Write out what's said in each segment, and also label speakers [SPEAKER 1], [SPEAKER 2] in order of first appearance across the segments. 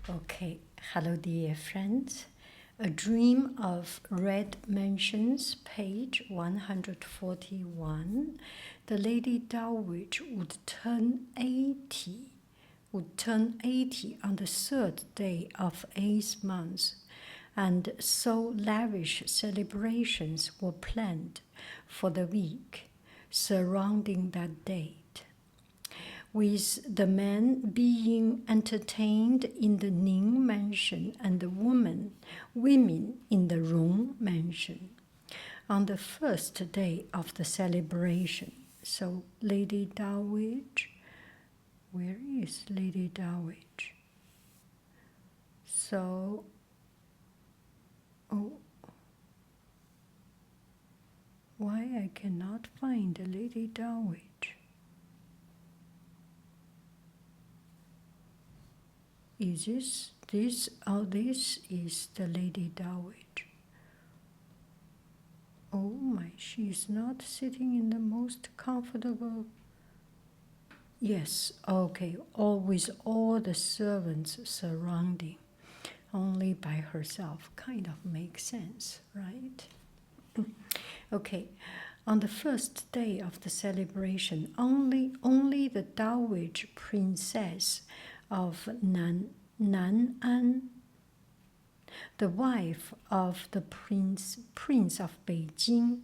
[SPEAKER 1] Okay, hello dear friends. A Dream of Red Mansions, page 141. The Lady Dowitch would turn 80 on the third day of 8th month, and so lavish celebrations were planned for the week surrounding that date, with the men being entertained in the Ning mansion and the women in the Rong mansion. On the first day of the celebration, so Lady Dowitch, where is Lady Dowitch? So, why I cannot find Lady Dowitch? Is this? Oh, this is the Lady Dowitch. Oh my, she is not sitting in the most comfortable. Yes, okay, all with all the servants surrounding, only by herself. Kind of makes sense, right? Okay, on the first day of the celebration, only the Dowager Princess of Nan'an, the wife of the Prince of Beijing,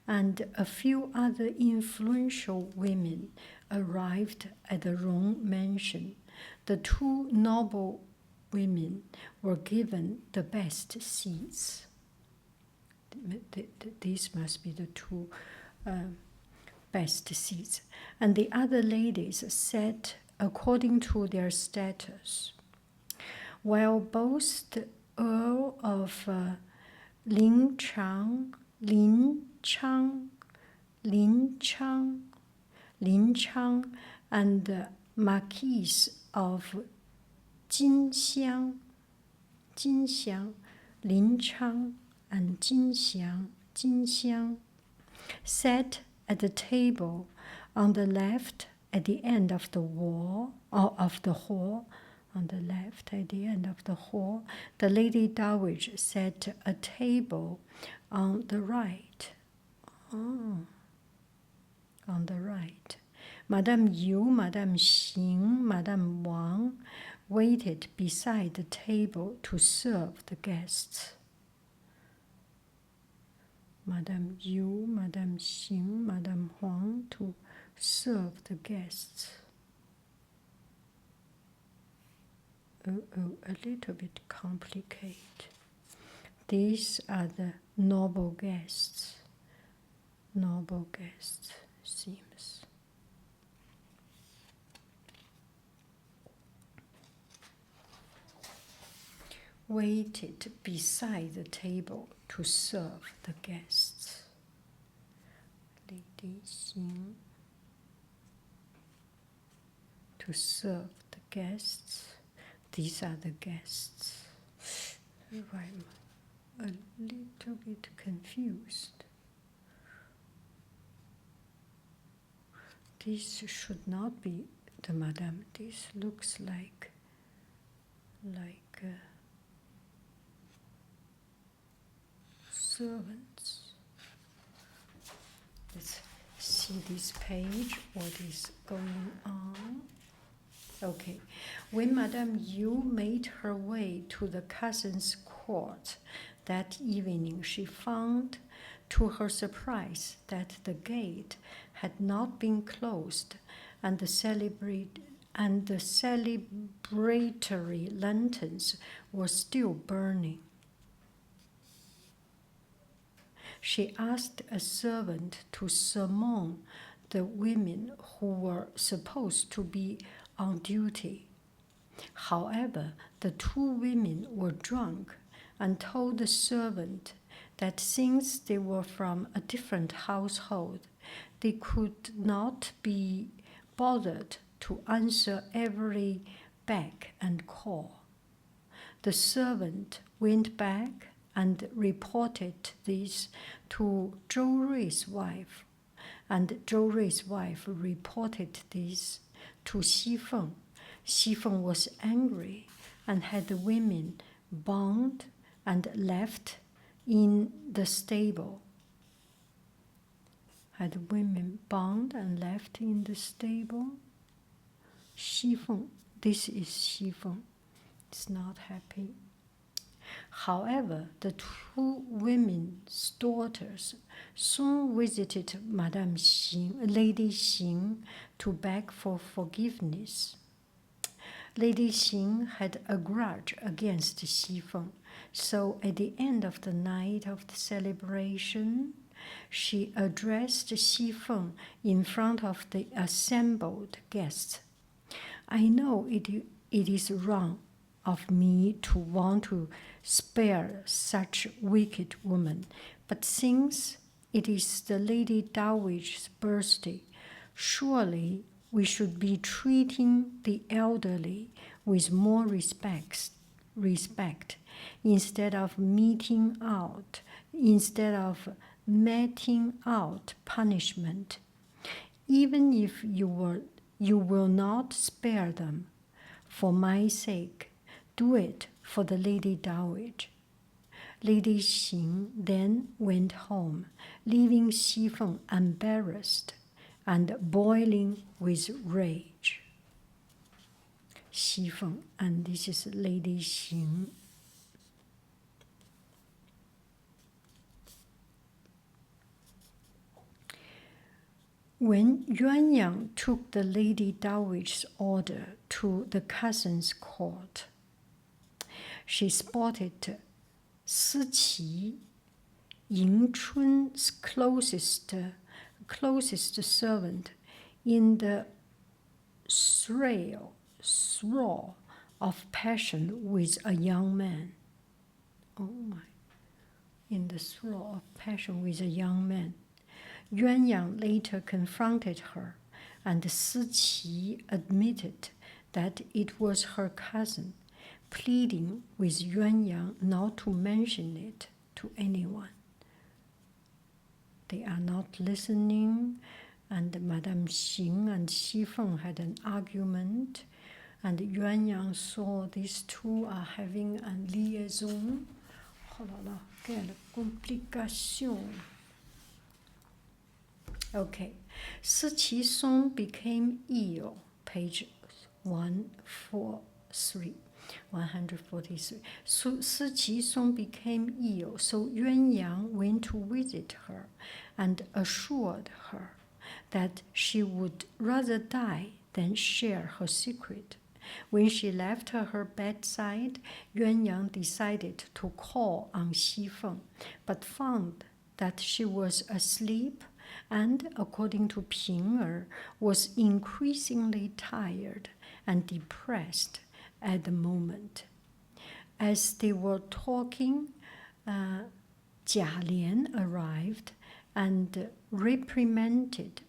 [SPEAKER 1] and a few other influential women arrived at the Rong mansion. The two noble women were given the best seats. These must be the two best seats. And the other ladies sat according to their status, while both the Earl of Linchang and the Marquis of Jinxiang, Linchang and Jinxiang, sat at the table on the left at the end of the wall, or of the hall. On the left at the end of the hall, the Lady Dowager sat at a table on the right. On the right. Madame Yu, Madame Xing, Madame Wang waited beside the table to serve the guests. Madame Yu, Madame Xing, Madame Huang to serve the guests. A little bit complicated. These are the noble guests. Noble guests, seems. Waited beside the table to serve the guests. Lady Xing to serve the guests. These are the guests. I'm a little bit confused. This should not be the Madame. This looks like servants. Let's see this page, what is going on. Okay, when Madame Yu made her way to the cousin's court that evening, she found, to her surprise, that the gate had not been closed, and the celebratory lanterns were still burning. She asked a servant to summon the women who were supposed to be on duty. However, the two women were drunk and told the servant that since they were from a different household, they could not be bothered to answer every beck and call. The servant went back and reported this to Zhou Rui's wife, and Zhou Rui's wife reported this to Xi Feng. Xi Feng was angry and had the women bound and left in the stable. Had women bound and left in the stable. Xifeng, this is Xifeng, is not happy. However, the two women's daughters soon visited Madame Xing, Lady Xing, to beg for forgiveness. Lady Xing had a grudge against Xifeng, so at the end of the night of the celebration, she addressed Xifeng in front of the assembled guests. I know it is wrong of me to want to spare such wicked woman, but since it is the Lady Dowager's birthday, surely we should be treating the elderly with more respect instead of meting out punishment. Even if you will not spare them, for my sake, do it for the Lady Dowager. Lady Xing then went home, leaving Xifeng embarrassed and boiling with rage. Xifeng, and this is Lady Xing. When Yuanyang took the Lady Dowager's order to the cousin's court, she spotted Siqi, Ying Chun's closest servant, in the thrill of passion with a young man. Oh my! In the thrill of passion with a young man. Yuanyang later confronted her, and Siqi admitted that it was her cousin, pleading with Yuanyang not to mention it to anyone. They are not listening, and Madame Xing and Xifeng had an argument, and Yuanyang saw these two are having a liaison. Oh là là, quelle complication! Okay, Siqi Song became ill, page 143. So Siqi Song became ill, so Yuanyang went to visit her and assured her that she would rather die than share her secret. When she left her bedside, Yuanyang decided to call on Xifeng, but found that she was asleep and, according to Ping'er, was increasingly tired and depressed at the moment. As they were talking, Jia Lian arrived and reprimanded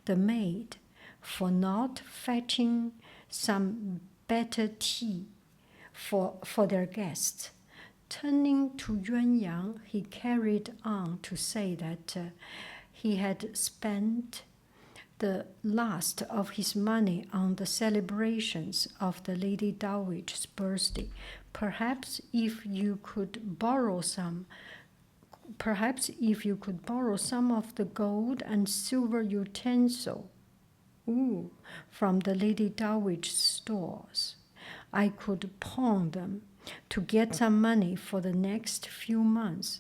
[SPEAKER 1] the maid for not fetching some better tea for their guests. Turning to Yuanyang, he carried on to say that he had spent the last of his money on the celebrations of the Lady Dowager's birthday. Perhaps if you could borrow some of the gold and silver utensil from the Lady Dowager's stores, I could pawn them to get some money for the next few months.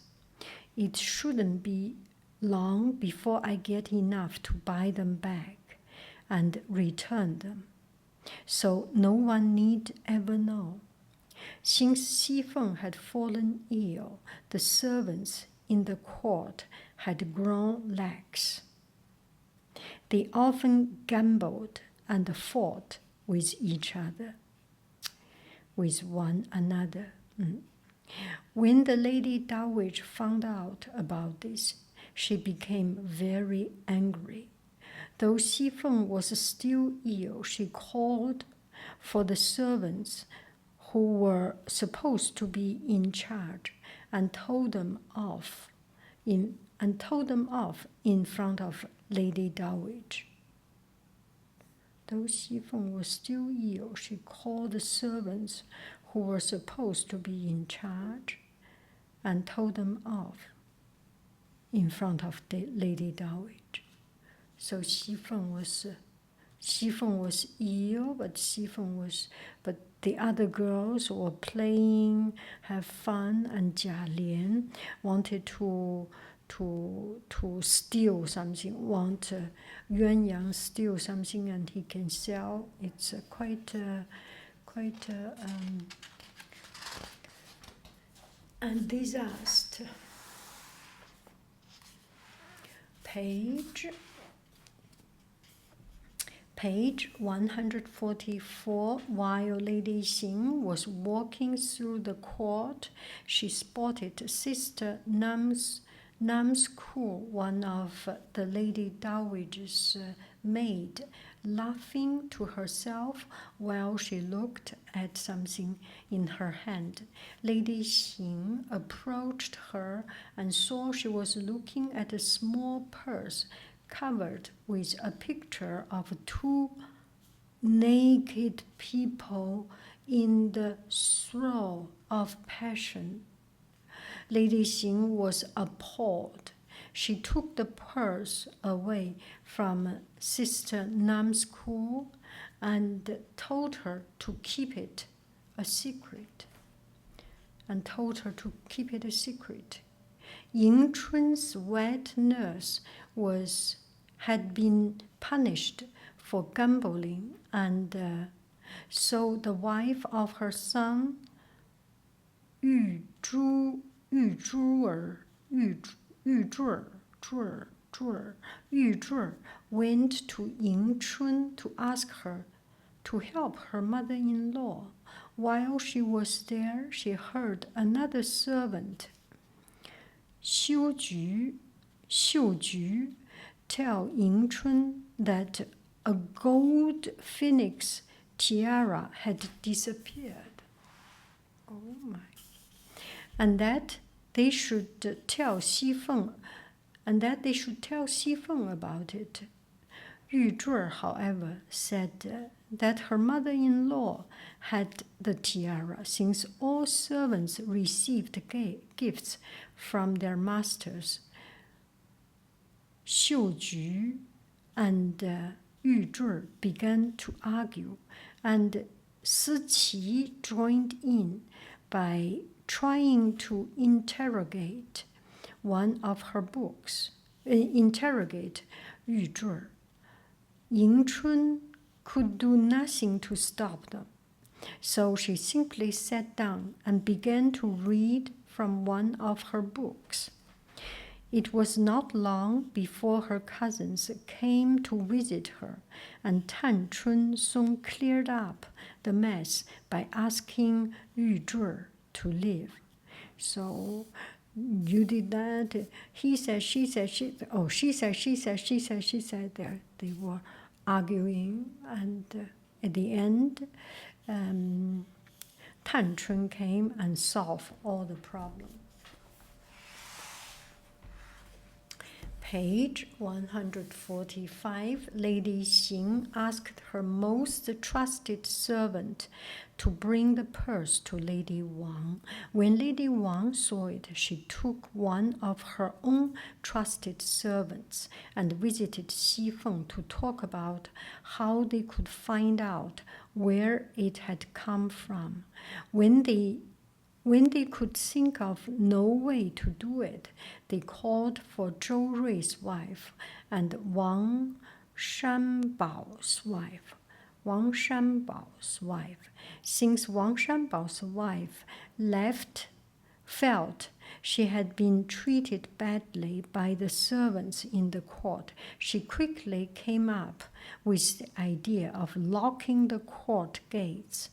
[SPEAKER 1] It shouldn't be long before I get enough to buy them back and return them, so no one need ever know. Since Xifeng had fallen ill, the servants in the court had grown lax. They often gambled and fought with each other, with one another. When the Lady Dowager found out about this, she became very angry. Though Xifeng was still ill, she called for the servants who were supposed to be in charge and told them off in front of Lady Dowager. Though Xi Feng was still ill, she called the servants who were supposed to be in charge and told them off in front of the Lady Dowager. So Xi Feng was ill, but the other girls were playing, have fun, and Jia Lian wanted to steal something, Yuan Yang steal something and he can sell. It's quite and disaster. Page 144. While Lady Xing was walking through the court, she spotted Sister Nam's Cool, one of the Lady Dowager's maid, laughing to herself while she looked at something in her hand. Lady Xing approached her and saw she was looking at a small purse covered with a picture of two naked people in the throes of passion. Lady Xing was appalled. She took the purse away from Sister Nam's Cool and told her to keep it a secret. Ying Chun's wet nurse had been punished for gambling, and so the wife of her son, Yu Zhuer, went to Ying Chun to ask her to help her mother-in-law. While she was there, she heard another servant, Xiu Ju, tell Ying Chun that a gold phoenix tiara had disappeared. Oh my. And that they should tell Xi Feng about it. Yu Zhuer, however, said that her mother-in-law had the tiara, since all servants received gifts from their masters. Xiu Ju and Yu Zhuer began to argue, and Si Qi joined in by trying to interrogate one of her books, interrogate Yu Zhuer. Ying Chun could do nothing to stop them, so she simply sat down and began to read from one of her books. It was not long before her cousins came to visit her, and Tan Chun soon cleared up the mess by asking Yu Zhuer to leave. So you did that. He said, she said, she said. They were arguing, and at the end, Tan Chun came and solved all the problems. Page 145, Lady Xing asked her most trusted servant to bring the purse to Lady Wang. When Lady Wang saw it, she took one of her own trusted servants and visited Xi Feng to talk about how they could find out where it had come from. When they could think of no way to do it, they called for Zhou Rui's wife and Wang Shanbao's wife. Since Wang Shanbao's wife felt she had been treated badly by the servants in the court, she quickly came up with the idea of locking the court gates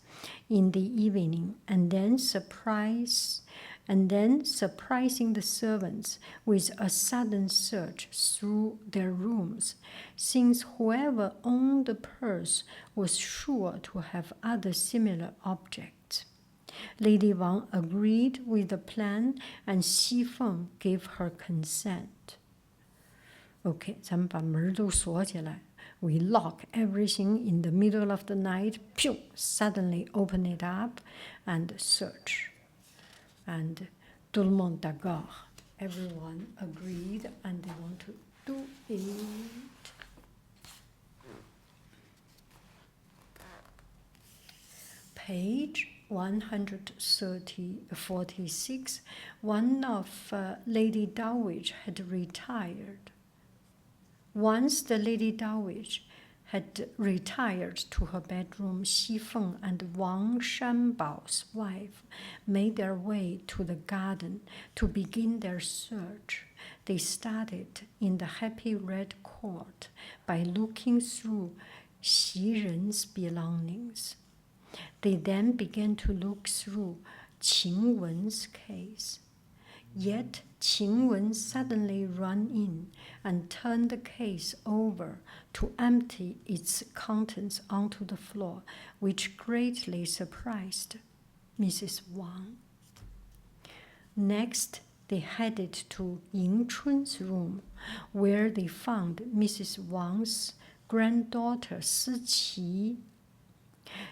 [SPEAKER 1] in the evening and then surprising the servants with a sudden search through their rooms, since whoever owned the purse was sure to have other similar objects. Lady Wang agreed with the plan, and Xi Feng gave her consent. OK， 咱们把门都锁起来， We lock everything in the middle of the night, pew, suddenly open it up and search. And tout le monde d'accord. Everyone agreed and they want to do it. Page 146, one of Lady Dowager had retired. Once the Lady Dowager had retired to her bedroom, Xi Feng and Wang Shanbao's wife made their way to the garden to begin their search. They started in the Happy Red Court by looking through Xi Ren's belongings. They then began to look through Qing Wen's case. Yet Qing Wen suddenly ran in and turned the case over to empty its contents onto the floor, which greatly surprised Mrs. Wang. Next, they headed to Ying Chun's room, where they found Mrs. Wang's granddaughter Si Qi.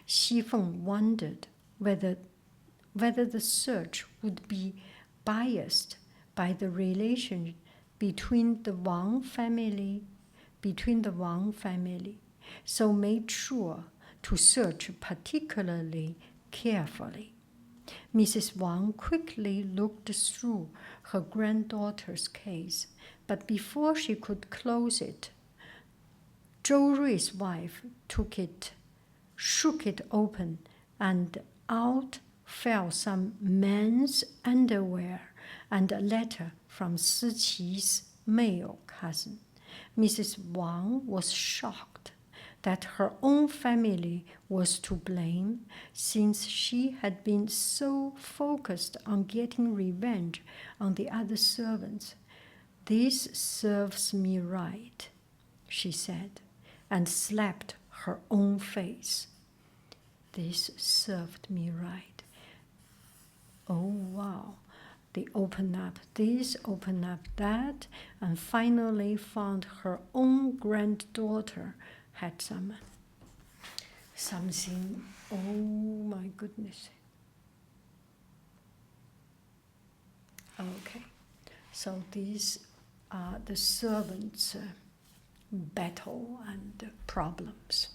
[SPEAKER 1] Xi Feng wondered whether the search would be biased by the relation between the Wang family, so made sure to search particularly carefully. Mrs. Wang quickly looked through her granddaughter's case, but before she could close it, Zhou Rui's wife shook it open, and out fell some men's underwear and a letter from Si Qi's male cousin. Mrs. Wang was shocked that her own family was to blame, since she had been so focused on getting revenge on the other servants. "This serves me right," she said, and slapped her own face. This served me right. Oh, wow. They opened up this, opened up that, and finally found her own granddaughter had something. Oh, my goodness. Okay, so these are the servants' battle and problems.